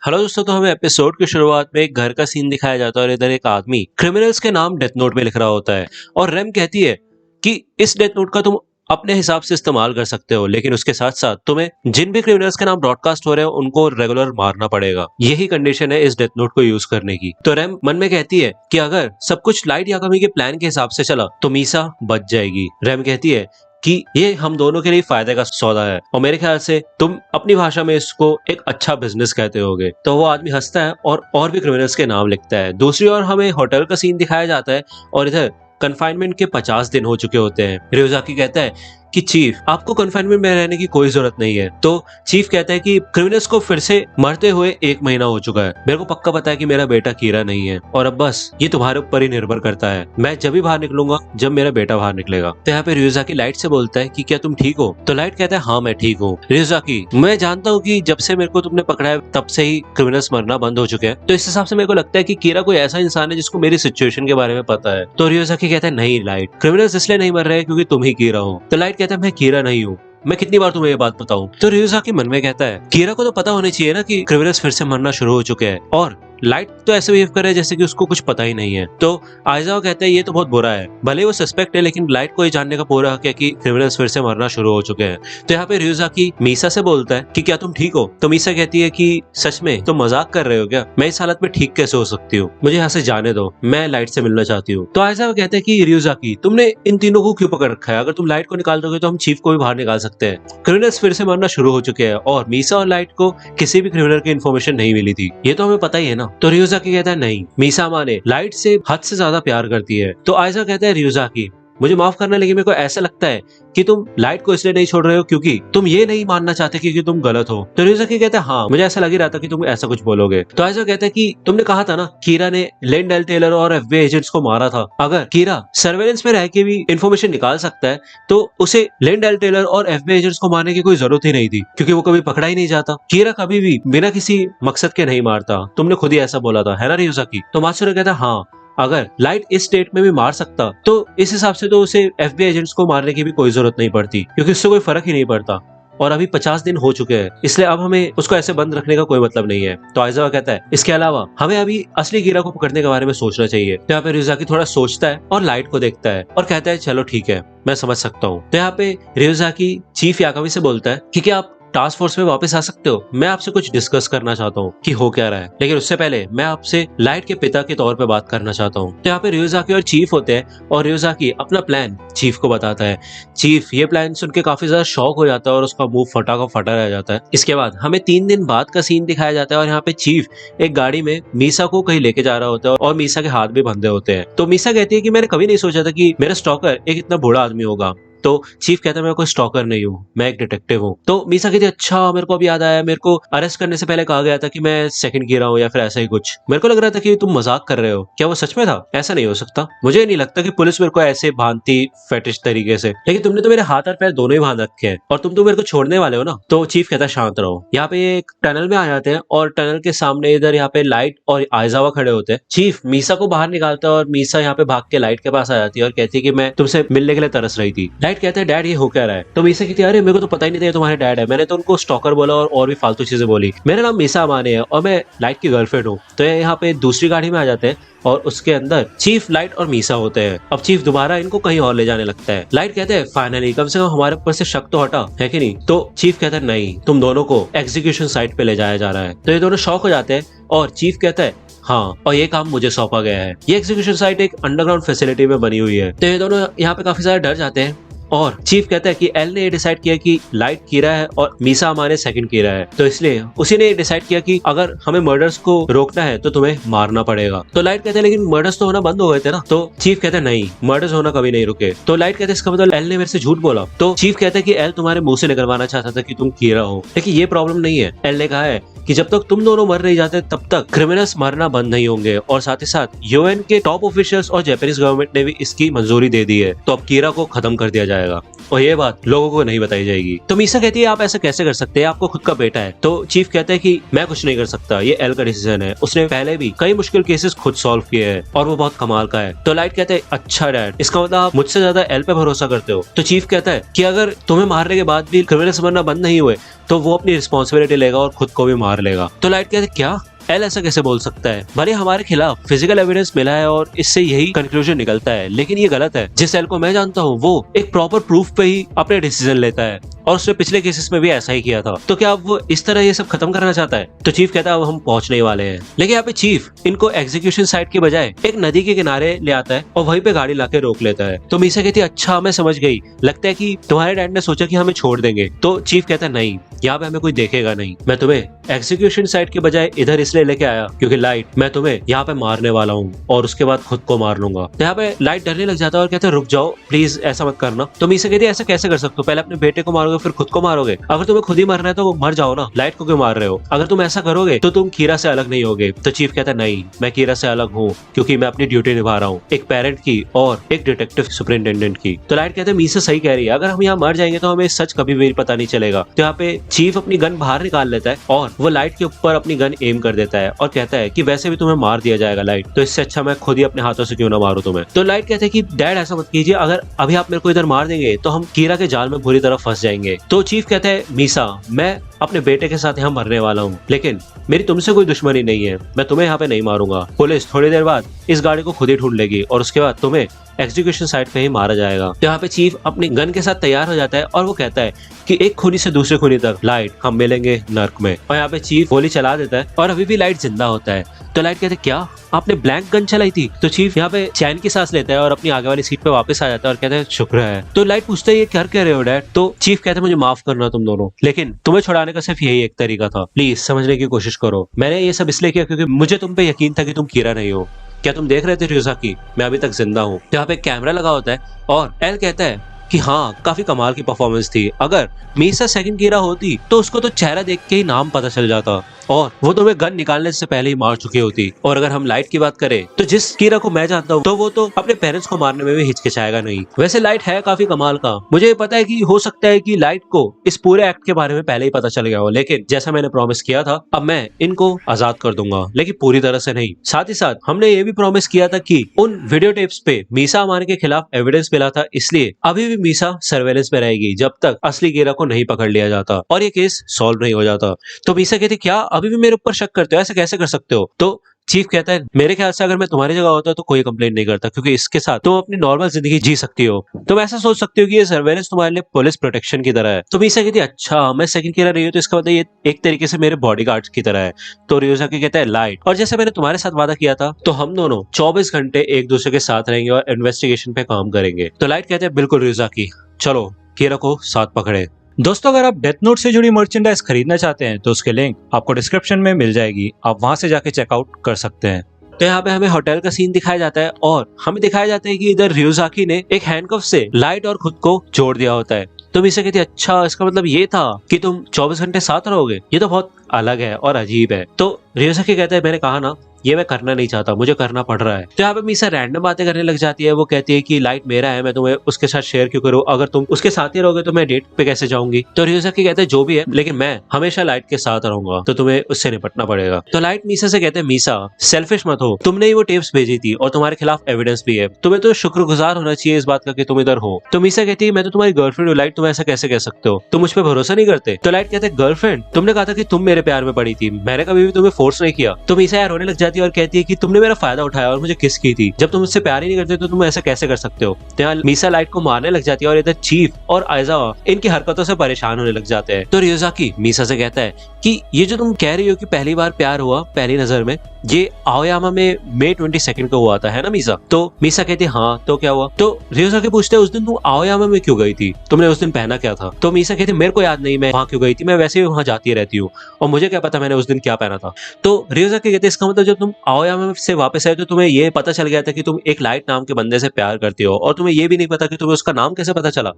Hello दोस्तों, तो हमें एपिसोड की शुरुआत में एक घर का सीन दिखाया जाता है और इधर एक आदमी क्रिमिनल्स के नाम डेथ नोट में लिख रहा होता है और रेम कहती है कि इस डेथ नोट का तुम अपने हिसाब से इस्तेमाल कर सकते हो, लेकिन उसके साथ साथ तुम्हें जिन भी क्रिमिनल्स के नाम ब्रॉडकास्ट हो रहे हैं उनको रेगुलर मारना पड़ेगा। यही कंडीशन है इस डेथ नोट को यूज करने की। तो रेम मन में कहती है कि अगर सब कुछ लाइट याकामी के प्लान के हिसाब से चला तो मीसा बच जाएगी। रेम कहती है कि ये हम दोनों के लिए फायदे का सौदा है और मेरे ख्याल से तुम अपनी भाषा में इसको एक अच्छा बिजनेस कहते होगे। तो वो आदमी हंसता है और भी क्रिमिनल्स के नाम लिखता है। दूसरी ओर हमें होटल का सीन दिखाया जाता है और इधर कन्फाइनमेंट के 50 दिन हो चुके होते हैं। रियोजाकी कहता है कि चीफ, आपको कन्फाइनमेंट में रहने की कोई जरूरत नहीं है। तो चीफ कहता है कि क्रिमिनल्स को फिर से मरते हुए 1 महीना हो चुका है। मेरे को पक्का पता है कि मेरा बेटा कीरा नहीं है और अब बस ये तुम्हारे ऊपर ही निर्भर करता है। मैं जब भी बाहर निकलूंगा जब मेरा बेटा बाहर निकलेगा। तो यहाँ पे रियोजाकी लाइट से बोलता है कि क्या तुम ठीक हो? तो लाइट कहता है हाँ मैं ठीक हूँ। रियोजाकी, मैं जानता हूँ कि जब से मेरे को तुमने पकड़ा है तब से ही क्रिमिनल्स मरना बंद हो चुके हैं। तो इस हिसाब से मेरे को लगता है कि कीरा कोई ऐसा इंसान है जिसको मेरी सिचुएशन के बारे में पता है। तो रियोजाकी कहता है नहीं लाइट, क्रिमिनल्स इसलिए नहीं मर रहे क्योंकि तुम ही कीरा हो। तो लाइट कहता है मैं कीरा नहीं हूँ, मैं कितनी बार तुम्हें ये बात बताऊं? तो रियोजाकी मन में कहता है कीरा को तो पता होना चाहिए ना कि क्रिमिनल्स फिर से मरना शुरू हो चुके हैं और लाइट तो ऐसे बिहेव कर रहा है जैसे कि उसको कुछ पता ही नहीं है। तो आइजाओ कहता है ये तो बहुत बुरा है। भले वो सस्पेक्ट है लेकिन लाइट को ये जानने का पूरा हक है कि क्रिमिनल्स फिर से मरना शुरू हो चुके हैं। तो यहाँ पे रियोजाकी मीसा से बोलता है कि क्या तुम ठीक हो? तो मीसा कहती है कि सच में तुम मजाक कर रहे हो क्या? मैं इस हालत में ठीक कैसे हो सकती हूँ? मुझे यहाँ से जाने दो, मैं लाइट से मिलना चाहती हूँ। तो आइजाओ कहता है कि रियोजाकी, तुमने इन तीनों को क्यों पकड़ रखा है? अगर तुम लाइट को निकाल दोगे तो हम चीफ को भी बाहर निकाल सकते हैं। क्रिमिनल्स फिर से मरना शुरू हो चुके हैं और मीसा और लाइट को किसी भी क्रिमिनल की इन्फॉर्मेशन नहीं मिली थी, ये तो हमें पता ही है ना। तो रियोजाकी कहता है नहीं, मीसा माने लाइट से हद से ज्यादा प्यार करती है। तो आइजा कहता है रियोजाकी, मुझे माफ करना लेकिन मेरे को ऐसा लगता है कि तुम लाइट को इसलिए नहीं छोड़ रहे हो क्योंकि तुम ये नहीं मानना चाहते कि तुम गलत हो। तो रियोजाकी कहता है हाँ, मुझे ऐसा लग ही रहा था कि तुम ऐसा कुछ बोलोगे। तो आइजा कहता है कि तुमने कहा था ना कीरा ने लेन डेल टेलर और एफबीआई एजेंट्स को मारा था। अगर कीरा सर्वेलेंस में रह के भी इन्फॉर्मेशन निकाल सकता है तो उसे लेन डेल टेलर और एफबीआई एजेंट्स को मारने की कोई जरूरत ही नहीं थी क्योंकि वो कभी पकड़ा ही नहीं जाता। कीरा कभी भी बिना किसी मकसद के नहीं मारता, तुमने खुद ही ऐसा बोला था, है ना रियोजाकी? तो मात्सुरो कहता है हाँ, अगर लाइट इस स्टेट में भी मार सकता तो इस हिसाब से तो उसे एफबीआई एजेंट्स को मारने की भी कोई जरूरत नहीं पड़ती क्योंकि उससे कोई फर्क ही नहीं पड़ता और अभी 50 दिन हो चुके हैं, इसलिए अब हमें उसको ऐसे बंद रखने का कोई मतलब नहीं है। तो आइजावा कहता है इसके अलावा हमें अभी असली कीरा को पकड़ने के बारे में सोचना चाहिए। तो यहाँ पे रियोजाकी थोड़ा सोचता है और लाइट को देखता है और कहता है चलो ठीक है, मैं समझ सकता हूँ। तो यहाँ पे रियोजाकी चीफ याकामी से बोलता है कि क्या आप टास्क फोर्स में वापस आ सकते हो? मैं आपसे कुछ डिस्कस करना चाहता हूँ कि हो क्या रहा है, लेकिन उससे पहले मैं आपसे लाइट के पिता के तौर पे बात करना चाहता हूँ। तो यहाँ पे रियोजाकी और चीफ होते हैं और रियोजाकी अपना प्लान चीफ को बताता है। चीफ ये प्लान सुन के काफी ज्यादा शॉक हो जाता है और उसका मुंह फटा का फटा रह जाता है। इसके बाद हमें 3 दिन बाद का सीन दिखाया जाता है और यहाँ पे चीफ एक गाड़ी में मीसा को कहीं लेके जा रहा होता है और मीसा के हाथ भी बंधे होते हैं। तो मीसा कहती है कि मैंने कभी नहीं सोचा था कि मेरा स्टॉकर एक इतना बूढ़ा आदमी होगा। तो चीफ कहता है मैं कोई स्टॉकर नहीं हूँ, मैं एक डिटेक्टिव हूँ। तो मीसा कहती है अच्छा, मेरे को अभी याद आया, मेरे को अरेस्ट करने से पहले कहा गया था कि मैं सेकंड कीरा हूँ या फिर ऐसा ही कुछ। मेरे को लग रहा था कि तुम मजाक कर रहे हो, क्या वो सच में था? ऐसा नहीं हो सकता, मुझे नहीं लगता कि पुलिस मेरे को ऐसे बांधती फेटिश तरीके से, लेकिन तुमने तो मेरे हाथ और पैर दोनों ही बांध रखे हैं और तुम तो मेरे को छोड़ने वाले हो ना। तो चीफ कहता है शांत रहो। यहाँ पे एक टनल में आ जाते हैं और टनल के सामने इधर यहाँ पे लाइट और आइजावा खड़े होते हैं। चीफ मीसा को बाहर निकालता है और मीसा यहाँ पे भाग के लाइट के पास आ जाती है और कहती है कि मैं तुमसे मिलने के लिए तरस रही थी। लाइट कहता है डैड ये हो क्या रहा है? तो मीसा कहती है अरे मेरे को तो पता ही नहीं था ये तुम्हारे डैड है, मैंने तो उनको स्टॉकर बोला और भी फालतू चीजें बोली। मेरा नाम मीसा अमाने है और मैं लाइट की गर्लफ्रेंड हूँ। तो यहाँ पे दूसरी गाड़ी में आ जाते हैं और उसके अंदर चीफ, लाइट और मीसा होते हैं। अब चीफ दोबारा इनको कहीं और ले जाने लगता है। लाइट कहते हैं फाइनली कम से कम हमारे ऊपर से शक तो हटा, है कि नहीं? तो चीफ कहता है नहीं, तुम दोनों को एग्जीक्यूशन साइट पे ले जाया जा रहा है। तो ये दोनों शॉक हो जाते हैं और चीफ कहता है हाँ, और ये काम मुझे सौंपा गया है। ये एग्जीक्यूशन साइट एक अंडरग्राउंड फैसिलिटी में बनी हुई है। तो ये दोनों यहाँ पे काफी ज्यादा डर जाते हैं और चीफ कहता है कि एल ने ये डिसाइड किया कि लाइट कीरा है और मीसा हमारे सेकंड कीरा है, तो इसलिए उसी ने डिसाइड किया कि अगर हमें मर्डर्स को रोकना है तो तुम्हें मारना पड़ेगा। तो लाइट कहते हैं लेकिन मर्डर्स तो होना बंद हो गए थे ना। तो चीफ कहता है नहीं, मर्डर्स होना कभी नहीं रुके। तो लाइट कहते हैं इसका मतलब एल ने मेरे से झूठ बोला। तो चीफ कहता है कि एल तुम्हारे मुंह से निकलवाना चाहता था कि तुम कीरा हो, लेकिन ये प्रॉब्लम नहीं है। एल ने कहा है कि जब तक तुम दोनों मर नहीं जाते तब तक क्रिमिनल्स मरना बंद नहीं होंगे और साथ ही साथ यूएन के टॉप ऑफिशियल्स और जापानीज गवर्नमेंट ने भी इसकी मंजूरी दे दी है, तो अब कीरा को खत्म कर दिया जाएगा। जाएगा और ये बात लोगों को नहीं बताई जाएगी। तो मीसा कहती है आप ऐसा कैसे कर सकते हैं, आपको खुद का बेटा है। तो चीफ कहता है कि मैं कुछ नहीं कर सकता, ये एल का डिसीजन है, उसने पहले भी कई मुश्किल केसेस खुद सॉल्व किए हैं और वो बहुत कमाल का है। तो लाइट कहते हैं अच्छा डैड, इसका मतलब आप मुझसे ज्यादा एल पे भरोसा करते हो। तो चीफ कहता है कि अगर तुम्हें मारने के बाद भी क्रिमिनल्स मरना बंद नहीं हुए तो वो अपनी रिस्पॉन्सिबिलिटी लेगा और खुद को भी मार लेगा। तो लाइट कहते हैं क्या एल ऐसा कैसे बोल सकता है, भले हमारे खिलाफ फिजिकल एविडेंस मिला है और इससे यही कंक्लूजन निकलता है, लेकिन ये गलत है। जिस एल को मैं जानता हूँ वो एक प्रॉपर प्रूफ पे ही अपने डिसीजन लेता है और उसने पिछले केसेस में भी ऐसा ही किया था। तो क्या अब वो इस तरह ये सब खत्म करना चाहता है? तो चीफ कहता है अब हम पहुंचने वाले हैं। लेकिन यहाँ पे चीफ इनको एग्जीक्यूशन साइट के बजाय एक नदी के किनारे ले आता है और वहीं पे गाड़ी लाके रोक लेता है। तो मीसा कहती है अच्छा मैं समझ गई, लगता है कि तुम्हारे डैड ने सोचा कि हमें छोड़ देंगे। तो चीफ कहता है नहीं, यहाँ पे हमें कोई देखेगा नहीं, मैं तुम्हें एग्जीक्यूशन साइट के बजाय इधर इसलिए लेके आया क्योंकि लाइट मैं तुम्हें यहाँ पे मारने वाला हूँ और उसके बाद खुद को मार लूंगा। तो यहाँ पे लाइट डरने लग जाता है और कहते हैं रुक जाओ प्लीज, ऐसा मत करना। तो मीसा कहती है ऐसा कैसे कर सकते हो, पहले अपने बेटे को मारोगे फिर खुद को मारोगे, अगर तुम्हें खुद ही मरना है तो मर जाओ ना, लाइट को क्यों मार रहे हो? अगर तुम ऐसा करोगे तो तुम कीरा से अलग नहीं होगे। तो चीफ कहता है नहीं, मैं कीरा से अलग हूँ क्योंकि मैं अपनी ड्यूटी निभा रहा हूँ, एक पेरेंट की और एक डिटेक्टिव सुपरिटेंडेंट की। तो लाइट कहते हैं मीसा सही कह रही है, अगर हम यहाँ मर जाएंगे तो हमें सच कभी भी पता नहीं चलेगा। तो यहाँ पे चीफ अपनी गन बाहर निकाल लेता है और वो लाइट के ऊपर अपनी गन एम कर देता है और कहता है कि वैसे भी तुम्हें मार दिया जाएगा लाइट, तो इससे अच्छा मैं खुद ही अपने हाथों से क्यों ना मारूं तुम्हें। तो लाइट कहते हैं कि डैड ऐसा मत कीजिए, अगर अभी आप मेरे को इधर मार देंगे तो हम कीरा के जाल में बुरी तरह फंस जाएंगे। तो चीफ कहता है मीसा मैं अपने बेटे के साथ यहाँ मरने वाला हूँ, लेकिन मेरी तुमसे कोई दुश्मनी नहीं है, मैं तुम्हें यहाँ पे नहीं मारूंगा। पुलिस थोड़ी देर बाद इस गाड़ी को खुद ही ढूंढ लेगी और उसके बाद तुम्हें एग्जीक्यूशन साइट पे ही मारा जाएगा। तो यहाँ पे चीफ अपनी गन के साथ तैयार हो जाता है और वो कहता है कि एक खूनी से दूसरे खूनी तक लाइट हम मिलेंगे नर्क में। और यहाँ पे चीफ गोली चला देता है और अभी भी लाइट जिंदा होता है। तो लाइट कहते क्या आपने ब्लैंक गन चलाई थी? तो चीफ यहाँ पे चैन की सांस लेता है और अपनी आगे वाली सीट पे वापस आ जाता है और कहता है शुक्र है। तो लाइट पूछता है ये क्या कह रहे हो डैड? तो चीफ कहते हैं मुझे माफ करना तुम दोनों, लेकिन तुम्हें छुड़ाने का सिर्फ यही एक तरीका था, प्लीज समझने की कोशिश करो। मैंने ये सब इसलिए किया क्योंकि मुझे तुम पे यकीन था कि तुम कीरा नहीं हो। क्या तुम देख रहे थे रियोजा की मैं अभी तक जिंदा हूँ? तो यहाँ पे कैमरा लगा होता है और एल कहता है कि हाँ काफी कमाल की परफॉर्मेंस थी, अगर मीसा सेकंड कीरा होती तो उसको तो चेहरा देख के ही नाम पता चल जाता और वो तुम्हें गन निकालने से पहले ही मार चुकी होती। और अगर हम लाइट की बात करें तो जिस कीरा को मैं जानता हूँ तो वो तो अपने पेरेंट्स को मारने में भी हिचकिचाएगा नहीं। वैसे लाइट है काफी कमाल का, मुझे पता है कि हो सकता है कि लाइट को इस पूरे एक्ट के बारे में पहले ही पता चल गया हो, लेकिन जैसा मैंने प्रॉमिस किया था अब मैं इनको आजाद कर दूंगा, लेकिन पूरी तरह से नहीं। साथ ही साथ हमने ये भी प्रॉमिस किया था कि उन वीडियो टेप्स पे मीसा अमानी के खिलाफ एविडेंस मिला था, इसलिए अभी भी मीसा सर्वेलेंस में रहेगी जब तक असली कीरा को नहीं पकड़ लिया जाता और ये केस सॉल्व नहीं हो जाता। तो मीसा कहती क्या अभी भी मेरे ऊपर शक करते हो, ऐसे कैसे कर सकते हो? तो चीफ कहता है मेरे ख्याल से अगर मैं तुम्हारी जगह होता तो कोई कंप्लेंट नहीं करता, क्योंकि इसके साथ तुम अपनी नॉर्मल जिंदगी जी सकती हो। तुम ऐसा सोच सकती हो कि ये सर्वेलेंस तुम्हारे लिए पुलिस प्रोटेक्शन की तरह है। तो मीसा कहती है अच्छा मैं सेकंड कीरा रही हूँ तो इसका मतलब ये एक तरीके से मेरे बॉडीगार्ड की तरह है। तो रियोजा की कहता है लाइट, और जैसे मैंने तुम्हारे साथ वादा किया था तो हम दोनों 24 घंटे एक दूसरे के साथ रहेंगे और इन्वेस्टिगेशन पे काम करेंगे। तो लाइट कहते हैं बिल्कुल रियोजा की, चलो कीरा को साथ पकड़े। दोस्तों अगर आप डेथ नोट से जुड़ी मर्चेंडाइज खरीदना चाहते हैं तो उसके लिंक आपको डिस्क्रिप्शन में मिल जाएगी, आप वहां से जाके चेकआउट कर सकते हैं। तो यहाँ पे हमें होटल का सीन दिखाया जाता है और हमें दिखाया जाता है कि इधर रियोजाकी ने एक हैंडकफ से लाइट और खुद को जोड़ दिया होता है। तो मीसा कहती है अच्छा इसका मतलब ये था कि तुम 24 घंटे साथ रहोगे, ये तो बहुत अलग है और अजीब है। तो रियोजाकी कहता है मैंने कहा ना ये मैं करना नहीं चाहता, मुझे करना पड़ रहा है। तो यहाँ पे मीसा रैंडम बातें करने लग जाती है। वो कहती है कि लाइट मेरा है, मैं तुम्हें उसके साथ शेयर क्यों करूँ, अगर तुम उसके साथ ही रहोगे तो मैं डेट पे कैसे जाऊंगी। तो रियोजाकी कहते हैं जो भी है लेकिन मैं हमेशा लाइट के साथ रहूंगा, तो तुम्हें उससे निपटना पड़ेगा। तो लाइट मीसा से कहते हैं मीसा सेल्फिश मत हो, तुमने ही वो टेप्स भेजी थी और तुम्हारे खिलाफ एविडेंस भी है, तुम्हें तो शुक्रगुजार होना चाहिए इस बात का कि तुम इधर हो। तो मीसा कहती है मैं तो तुम्हारी गर्लफ्रेंड हूँ लाइट, तुम ऐसा कैसे कह सकते हो, तुम मुझ पर भरोसा नहीं करते। तो लाइट कहते हैं गर्लफ्रेंड, तुमने कहा था कि तुम मेरे प्यार में पड़ी थी, मैंने कभी भी तुम्हें फोर्स नहीं किया। तो मीसा यार रोने लग जाती है और कहती है कि तुमने मेरा फायदा उठाया और मुझे किस की थी, जब तुम मुझसे प्यार ही नहीं करते तो तुम ऐसा कैसे कर सकते हो। तो यहाँ मीसा लाइट को मारने लग जाती है और इधर चीफ और आयजा इनकी हरकतों से परेशान होने लग जाते हैं। तो रियोजाकी मीसा से कहता है कि ये जो तुम कह रही हो कि पहली बार प्यार हुआ पहली नजर में, ये आओयामा में मई 22 को हुआ था है ना मीसा? तो मीसा कहती है हाँ तो क्या हुआ? तो रियोजाकी पूछते हैं उस दिन तुम आओयामा में क्यों गई थी, तुमने उस दिन पहना क्या था? तो मीसा कहती है मेरे को याद नहीं मैं वहां क्यों गई थी, मैं वैसे ही वहां जाती रहती हूँ और मुझे क्या पता मैंने उस दिन क्या पहना था। तो रियोजाकी कहते हैं इसका मतलब जब तुम आओयामा से वापस आए तो तुम्हें ये पता चल गया था कि तुम एक लाइट नाम के बंदे से प्यार करती हो और तुम्हें ये भी नहीं पता कि तुम्हें उसका नाम कैसे पता चला।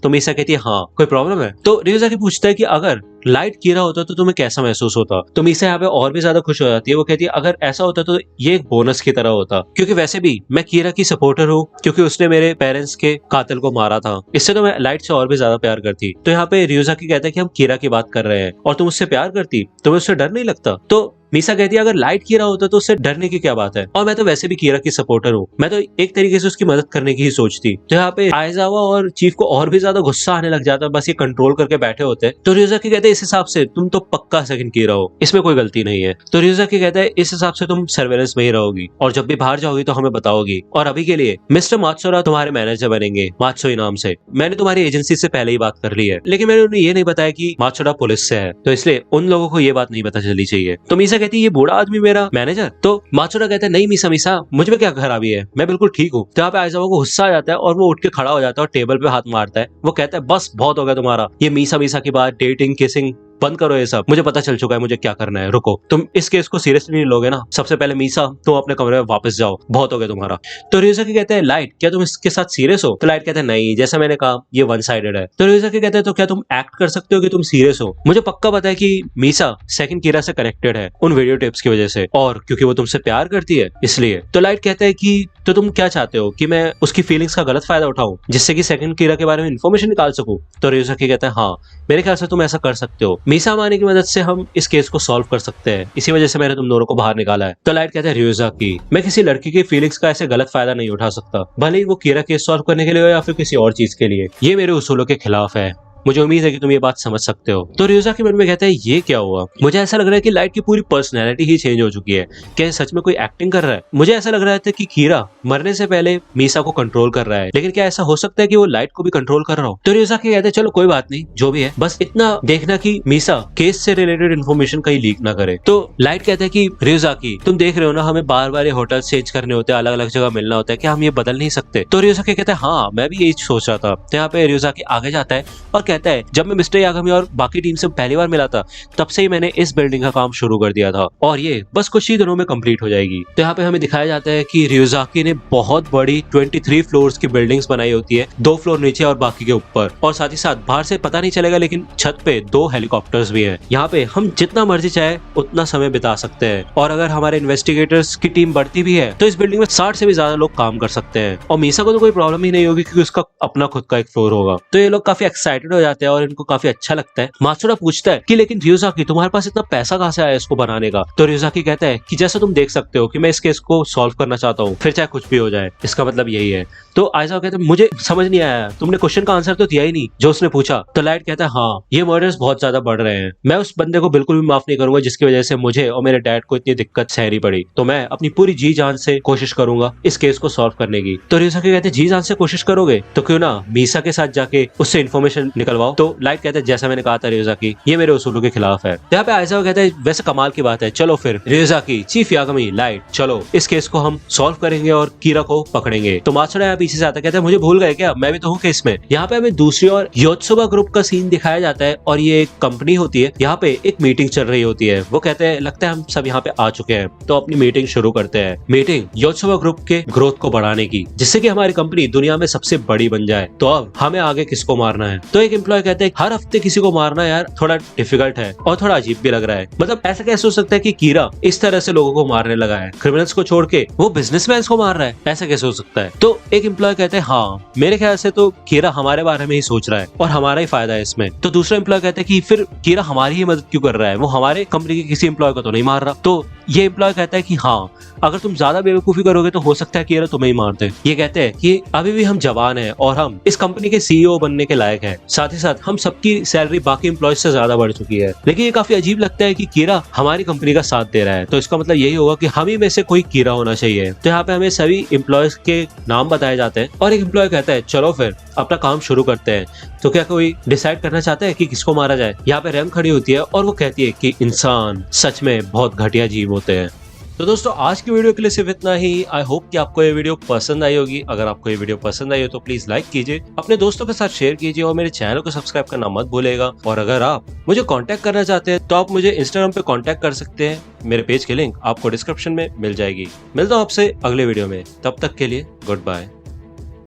तो मीसा कहती है हाँ कोई प्रॉब्लम है? तो रियोजाकी पूछता है कि अगर लाइट कीरा होता तो तुम्हें कैसा महसूस होता? तो मीसा यहाँ पे और भी ज्यादा खुश हो जाती है। वो कहती है अगर अगर ऐसा होता तो ये एक बोनस की तरह होता, क्योंकि वैसे भी मैं कीरा की सपोर्टर हूँ क्योंकि उसने मेरे पेरेंट्स के कातिल को मारा था। इससे तो मैं लाइट से और भी ज्यादा प्यार करती। तो यहाँ पे रियोजाकी कहता है कि हम कीरा की बात कर रहे हैं और तुम उससे प्यार करती, तुम्हें उससे डर नहीं लगता? तो मीसा कहती है अगर लाइट कीरा होता तो उससे डरने की क्या बात है, और मैं तो वैसे भी कीरा की सपोर्टर हूँ, मैं तो एक तरीके से उसकी मदद करने की ही सोचती। तो यहाँ पे आइजावा और चीफ को और भी ज्यादा गुस्सा आने लग जाता, बस ये कंट्रोल करके बैठे होते। तो रियोजाकी कहते हैं इस हिसाब से तुम तो पक्का सेकंड कीरा हो, इसमें कोई गलती नहीं है। तो रियोजाकी कहता है इस हिसाब से तुम सर्वेलेंस में ही रहोगी और जब भी बाहर जाओगी तो हमें बताओगी, और अभी के लिए मिस्टर मात्सुरा तुम्हारे मैनेजर बनेंगे मात्सुई नाम से। मैंने तुम्हारी एजेंसी से पहले ही बात कर ली है, लेकिन मैंने उन्हें ये नहीं बताया कि मात्सुरा पुलिस से है, तो इसलिए उन लोगों को ये बात नहीं पता चलनी चाहिए। तो मीसा कहती है ये बूढ़ा आदमी मेरा मैनेजर? तो मात्सुरा कहता है नहीं मीसा मुझ में क्या खराबी है, मैं बिल्कुल ठीक हूँ। तो यहाँ पे आइजावा को गुस्सा आ जाता है और वो उठ के खड़ा हो जाता है और टेबल पे हाथ मारता है। वो कहता है बस बहुत हो गया तुम्हारा, ये मीसा की बात, डेटिंग किसिंग बंद करो ये सब, मुझे पता चल चुका है मुझे क्या करना है, रुको। तुम इस केस को सीरियसली नहीं लोगे ना? सबसे पहले मीसा तुम अपने कमरे में वापस जाओ, बहुत हो गया तुम्हारा। तो रियोजाकी कहते हैं लाइट क्या तुम इसके साथ सीरियस हो? तो लाइट कहते हैं नहीं, जैसा मैंने कहा ये वन साइडेड है। तो रियोजाकी कहते हैं तो क्या तुम एक्ट कर सकते हो कि तुम सीरियस हो? मुझे पक्का पता है कि मीसा सेकंड कीरा से कनेक्टेड है उन वीडियो टेप्स की वजह से, और क्योंकि वो तुमसे प्यार करती है इसलिए। तो लाइट कहता है कि तो तुम क्या चाहते हो कि मैं उसकी फीलिंग्स का गलत फायदा उठाऊं जिससे कि सेकंड कीरा के बारे में इन्फॉर्मेशन निकाल सकूं? तो रियोजाकी कहता है हाँ, मेरे ख्याल से तुम ऐसा कर सकते हो, मीसा माने की मदद से हम इस केस को सॉल्व कर सकते हैं, इसी वजह से मैंने तुम दोनों को बाहर निकाला है। तो लाइट कहता है रियोजाकी मैं किसी लड़की की फीलिंग्स का ऐसे गलत फायदा नहीं उठा सकता, भले ही वो कीरा केस सॉल्व करने के लिए हो या फिर किसी और चीज के लिए, ये मेरे उसूलों के खिलाफ है। मुझे उम्मीद है कि तुम ये बात समझ सकते हो। तो रियोजाकी मन में कहता है ये क्या हुआ? मुझे ऐसा लग रहा है कि लाइट की पूरी पर्सनैलिटी ही चेंज हो चुकी है, क्या सच में कोई एक्टिंग कर रहा है? मुझे ऐसा लग रहा था कि कीरा मरने से पहले मीसा को कंट्रोल कर रहा है, लेकिन क्या ऐसा हो सकता है कि वो लाइट को भी कंट्रोल कर रहा हो? तो रियोजाकी कहते हैं चलो कोई बात नहीं, जो भी है बस इतना देखना कि मीसा केस से रिलेटेड इन्फॉर्मेशन कहीं लीक ना करे। तो लाइट कहता है कि रियोजाकी तुम देख रहे हो ना, हमें बार बार होटल चेंज करने होते हैं, अलग अलग जगह मिलना होता है, क्या हम ये बदल नहीं सकते? तो रियोजाकी कहता है हाँ मैं भी यही सोच रहा था। तो यहाँ पे रियोजाकी आगे जाता है और कहता है जब मैं यागामी और बाकी टीम से पहली बार मिला था तब से ही मैंने इस बिल्डिंग का काम शुरू कर दिया था और ये बस कुछ ही दिनों में कंप्लीट हो जाएगी। तो यहाँ पे हमें दिखाया जाता है कि रियोजाकी ने बहुत बड़ी 23 फ्लोर्स की बिल्डिंग्स बनाई होती है, 2 फ्लोर नीचे और बाकी के ऊपर, और साथ ही साथ बाहर से पता नहीं चलेगा लेकिन छत पे 2 हेलीकॉप्टर्स भी हैं। यहाँ पे हम जितना मर्जी चाहे उतना समय बिता सकते हैं, और अगर हमारे इन्वेस्टिगेटर्स की टीम बढ़ती भी है तो इस बिल्डिंग में 60 से भी ज्यादा लोग काम कर सकते हैं, और मीसा को तो कोई प्रॉब्लम ही नहीं होगी क्योंकि उसका अपना खुद का एक फ्लोर होगा। तो ये लोग काफी एक्साइटेड हो जाते हैं और इनको काफी अच्छा लगता है। मात्सुरा पूछता है कि लेकिन रियोजाकी तुम्हारे पास इतना पैसा कहाँ से आया इसको बनाने का? तो रियोजाकी कहता है कि जैसा तुम देख सकते हो कि मैं इस केस को सॉल्व करना चाहता हूँ, फिर चाहे कुछ भी हो जाए, इसका मतलब यही है। तो आइजावा कहते हैं मुझे समझ नहीं आया, तुमने क्वेश्चन का आंसर तो दिया ही नहीं जो उसने पूछा। तो लाइट कहता है हाँ ये मर्डर्स बहुत ज्यादा बढ़ रहे हैं, मैं उस बंदे को बिल्कुल भी माफ नहीं करूंगा जिसकी वजह से मुझे और मेरे डैड को इतनी दिक्कत सहनी पड़ी, तो मैं अपनी पूरी जी जान से कोशिश करूंगा इस केस को सॉल्व करने की। तो रियोजाकी कहते हैं जी जान से कोशिश करोगे तो क्यों ना मीसा के साथ जाके उससे इन्फॉर्मेशन निकलवाओ। तो लाइट कहता है जैसा मैंने कहा था रियोजाकी ये मेरे उसूलों के खिलाफ है। यहाँ पे आइजावा कहता है वैसे कमाल की बात है, चलो फिर रियोजाकी, चीफ यागामी, लाइट, चलो इस केस को हम सॉल्व करेंगे और कीरा को पकड़ेंगे। तो मात्सुरा यहाँ पीछे से आता कहता है मुझे भूल गए क्या, मैं भी तो हूँ केस में। यहाँ पे हमें दूसरी ओर योत्सुबा ग्रुप का सीन दिखाया जाता है और ये एक कंपनी होती है, यहाँ पे एक मीटिंग चल रही होती है। वो कहते हैं लगता है हम सब यहाँ पे आ चुके हैं, तो अपनी मीटिंग शुरू करते हैं। मीटिंग योत्सुबा ग्रुप के ग्रोथ को बढ़ाने की, जिससे कि हमारी कंपनी दुनिया में सबसे बड़ी बन जाए। तो अब हमें आगे किसको मारना है? तो एक एम्प्लॉय कहते हैं हर हफ्ते किसी को मारना यार थोड़ा डिफिकल्ट है और थोड़ा अजीब भी लग रहा है, मतलब ऐसा कैसे हो सकता है कि कीरा इस तरह से लोगों को मारने लगा है, क्रिमिनल्स को छोड़ के वो बिजनेसमैन को मार रहा है, ऐसा कैसे हो सकता है? तो एक एम्प्लॉय कहते हैं हाँ मेरे ख्याल से तो कीरा हमारे बारे में ही सोच रहा है और हमारा ही फायदा है इसमें। तो दूसरा एम्प्लॉय कहते हैं कि फिर कीरा हमारी ही मदद क्यों कर रहा है, वो हमारे कंपनी के किसी एम्प्लॉय को तो नहीं मार रहा। तो ये एम्प्लॉय कहता है कि हाँ अगर तुम ज्यादा बेवकूफी करोगे तो हो सकता है कीरा तुम्हें ही मार दे। ये कहते हैं कि अभी भी हम जवान हैं और हम इस कंपनी के सीईओ बनने के लायक हैं, साथ ही साथ हम सबकी सैलरी बाकी एम्प्लॉय से ज्यादा बढ़ चुकी है। लेकिन ये काफी अजीब लगता है कि कीरा हमारी कंपनी का साथ दे रहा है, तो इसका मतलब यही होगा कि हम ही में से कोई कीरा होना चाहिए। तो यहाँ पे हमें सभी एम्प्लॉयज के नाम बताए जाते हैं और एक एम्प्लॉय कहता है चलो फिर अपना काम शुरू करते हैं। तो क्या कोई डिसाइड करना चाहता है कि किसको मारा जाए? यहाँ पे रैम खड़ी होती है और वो कहती है कि इंसान सच में बहुत घटिया जीव होते हैं। तो दोस्तों आज की वीडियो के लिए सिर्फ इतना ही। आई होप कि आपको ये वीडियो पसंद आई होगी। अगर आपको ये वीडियो पसंद आई हो तो प्लीज लाइक कीजिए, अपने दोस्तों के साथ शेयर कीजिए और मेरे चैनल को सब्सक्राइब करना मत भूलेगा। और अगर आप मुझे कांटेक्ट करना चाहते हैं तो आप मुझे इंस्टाग्राम पे कांटेक्ट कर सकते हैं, मेरे पेज की लिंक आपको डिस्क्रिप्शन में मिल जाएगी। मिलता हूँ आपसे अगले वीडियो में, तब तक के लिए गुड बाय।